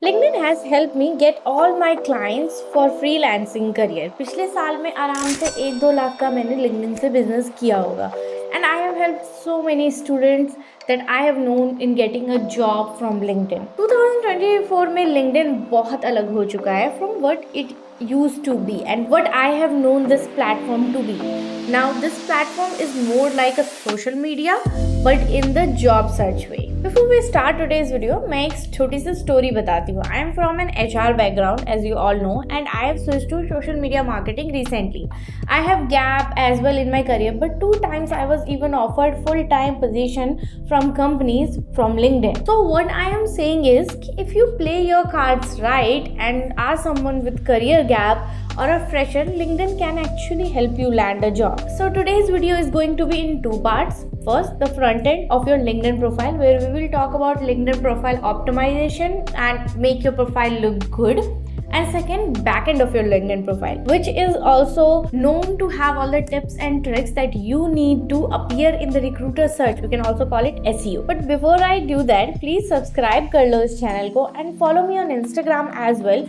LinkedIn has helped me get all my clients for freelancing career. पिछले साल में आराम से 1-2 लाख का मैंने LinkedIn से बिजनेस किया होगा. And I have helped so many students that I have known in getting a job from LinkedIn. 2024 में LinkedIn बहुत अलग हो चुका है from what it used to be and what I have known this platform to be. Now this platform is more like a social media but in the job search way. Before we start today's video, मैं एक छोटी सी story बताती हूँ. I am from an HR background as you all know and I have switched to social media marketing recently. I have gap as well in my career but 2 times I was even offered full-time position from companies from LinkedIn. So what I am saying is if you play your cards right and are someone with career gap or a fresher, LinkedIn can actually help you land a job. So today's video is going to be in 2 parts. First, the front end of your LinkedIn profile where we will talk about LinkedIn profile optimization and make your profile look good. And second, back end of your LinkedIn profile, which is also known to have all the tips and tricks that you need to appear in the recruiter search. We can also call it SEO. But before I do that, please subscribe कर लो इस channel को and follow me on Instagram as well.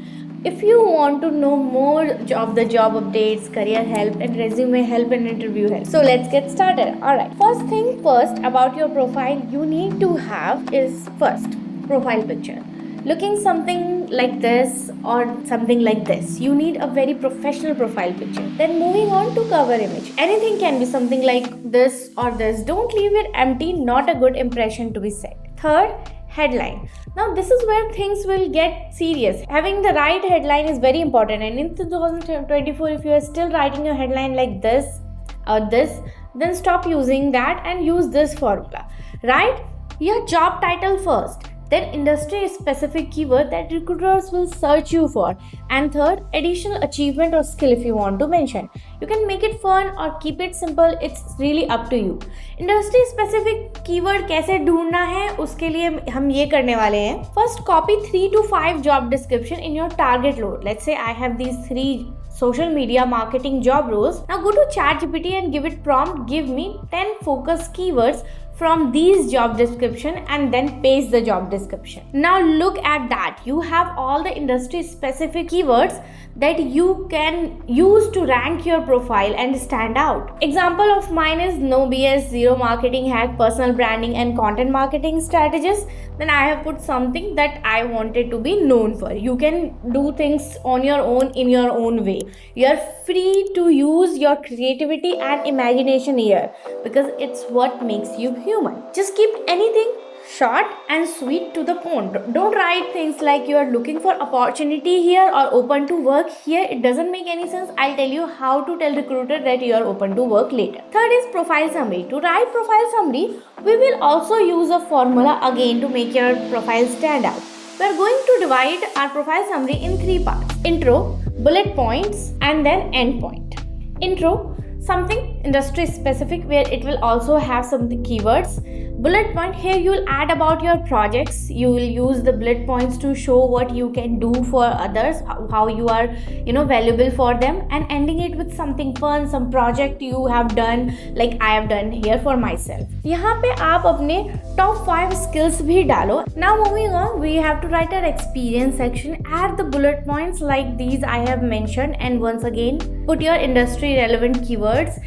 If you want to know more of the job updates, career help and resume help and interview help. So let's get started. Alright, first thing first about your profile you need to have is first profile picture. Looking something like this or something like this. You need a very professional profile picture. Then moving on to cover image. Anything can be something like this or this. Don't leave it empty, not a good impression to be set. Third, headline. Now this is where things will get serious. Having the right headline is very important and in 2024 if you are still writing a headline like this or this, then stop using that and use this formula. Write your job title first, then industry specific keyword that recruiters will search you for, and third, additional achievement or skill if you want to mention. You can make it fun or keep it simple, it's really up to you. Industry specific keyword कैसे ढूंढना है उसके लिए हम ये करने वाले हैं. First, copy 3 to 5 job description in your target role. Let's say I have these 3 social media marketing job roles. Now go to ChatGPT and give it prompt, give me 10 focus keywords from these job description and then paste the job description. Now look at that. You have all the industry specific keywords that you can use to rank your profile and stand out. Example of mine is no BS, zero marketing hack, personal branding and content marketing strategies. Then I have put something that I wanted to be known for. You can do things on your own in your own way. You are free to use your creativity and imagination here because it's what makes you human. Just keep anything short and sweet to the point. Don't write things like you are looking for opportunity here or open to work here. It doesn't make any sense. I'll tell you how to tell recruiter that you are open to work later. Third is profile summary. To write profile summary, we will also use a formula again to make your profile stand out. We are going to divide our profile summary in 3 parts. Intro, bullet points and then end point. Intro, something industry specific where it will also have some keywords. Bullet point, here you will add about your projects. You will use the bullet points to show what you can do for others, how you are valuable for them, and ending it with something fun, some project you have done like I have done here for myself. यहाँ पे आप अपने top 5 skills भी डालो. Now moving on, we have to write our experience section. Add the bullet points like these I have mentioned and once again put your industry relevant keywords.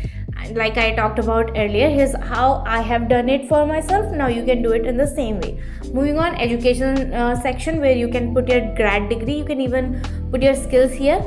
Like I talked about earlier, here's how I have done it for myself. Now you can do it in the same way. Moving on, education section where you can put your grad degree. You can even put your skills here.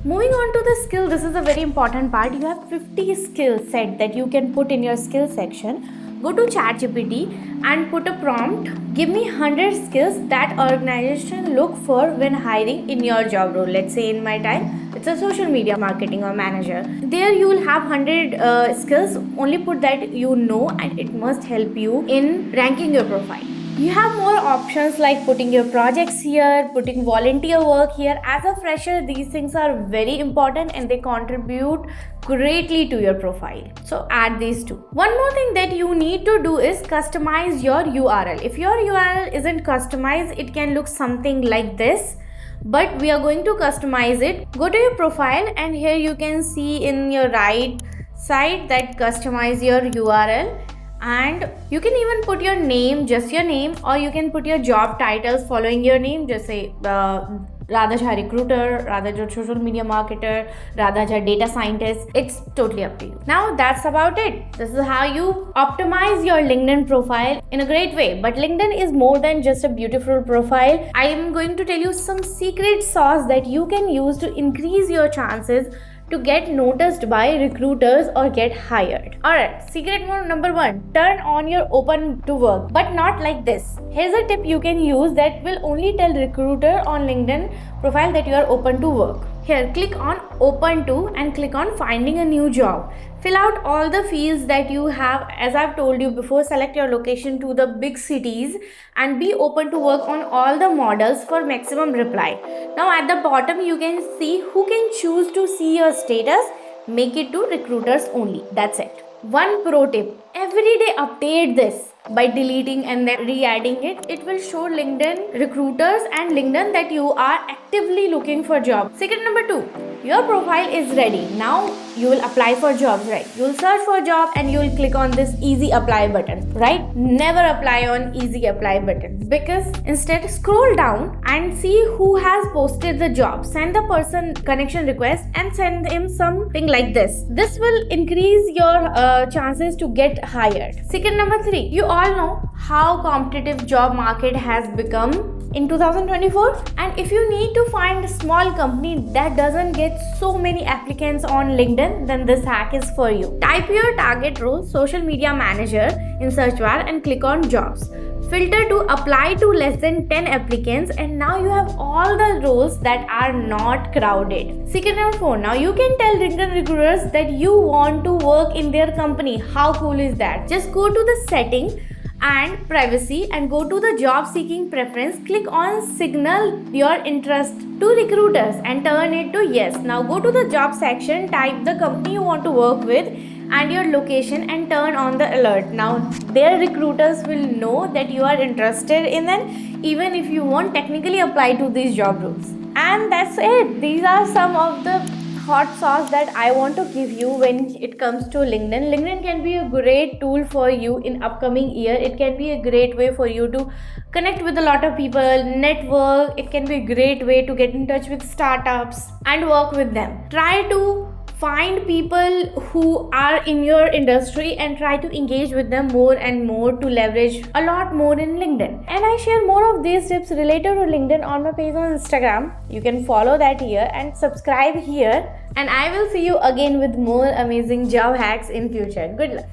Moving on to the skill, this is a very important part. You have 50 skill set that you can put in your skill section. Go to ChatGPT and put a prompt. Give me 100 skills that organization look for when hiring in your job role. Let's say in my time, it's a social media marketing or manager. There you will have 100 skills. Only put that you know and it must help you in ranking your profile. You have more options like putting your projects here, putting volunteer work here. As a fresher, these things are very important and they contribute greatly to your profile. So add these two. One more thing that you need to do is customize your URL. If your URL isn't customized, it can look something like this. But we are going to customize it. Go to your profile and here you can see in your right side that customize your URL. And you can even put your name, just your name, or you can put your job titles following your name, just say Radha Jha recruiter, Radha Jha social media marketer, Radha Jha data scientist. It's totally up to you. Now that's about it. This is how you optimize your LinkedIn profile in a great way. But LinkedIn is more than just a beautiful profile. I am going to tell you some secret sauce that you can use to increase your chances to get noticed by recruiters or get hired. Alright, secret mode number 1, turn on your open to work, but not like this. Here's a tip you can use that will only tell recruiter on LinkedIn profile that you are open to work. Here, click on open to and click on finding a new job. Fill out all the fields that you have. As I've told you before, select your location to the big cities and be open to work on all the models for maximum reply. Now at the bottom you can see who can choose to see your status. Make it to recruiters only. That's it. One pro tip, every day update this by deleting and then re-adding it. It will show LinkedIn recruiters and LinkedIn that you are actively looking for jobs. Secret number 2, your profile is ready. Now you will apply for jobs, right? You will search for a job and you will click on this easy apply button, right? Never apply on easy apply button, because instead scroll down and see who has posted the job. Send the person connection request and send him something like this. This will increase your chances to get hired. Secret number 3, you all know how competitive job market has become in 2024, and if you need to find a small company that doesn't get so many applicants on LinkedIn, then this hack is for you. Type your target role social media manager in search bar and click on jobs. Filter to apply to less than 10 applicants, and now you have all the roles that are not crowded. Secret number 4, now you can tell LinkedIn recruiters that you want to work in their company. How cool is that? Just go to the setting and privacy and go to the job seeking preference. Click on signal your interest to recruiters and turn it to yes. Now go to the job section, type the company you want to work with and your location and turn on the alert. Now their recruiters will know that you are interested in them, even if you won't technically apply to these job roles. And that's it. These are some of the hot sauce that I want to give you when it comes to LinkedIn. LinkedIn can be a great tool for you in upcoming year. It can be a great way for you to connect with a lot of people, network. It can be a great way to get in touch with startups and work with them. Try to find people who are in your industry and try to engage with them more and more to leverage a lot more in LinkedIn. And I share more of these tips related to LinkedIn on my page on Instagram. You can follow that here and subscribe here. And I will see you again with more amazing job hacks in future. Good luck.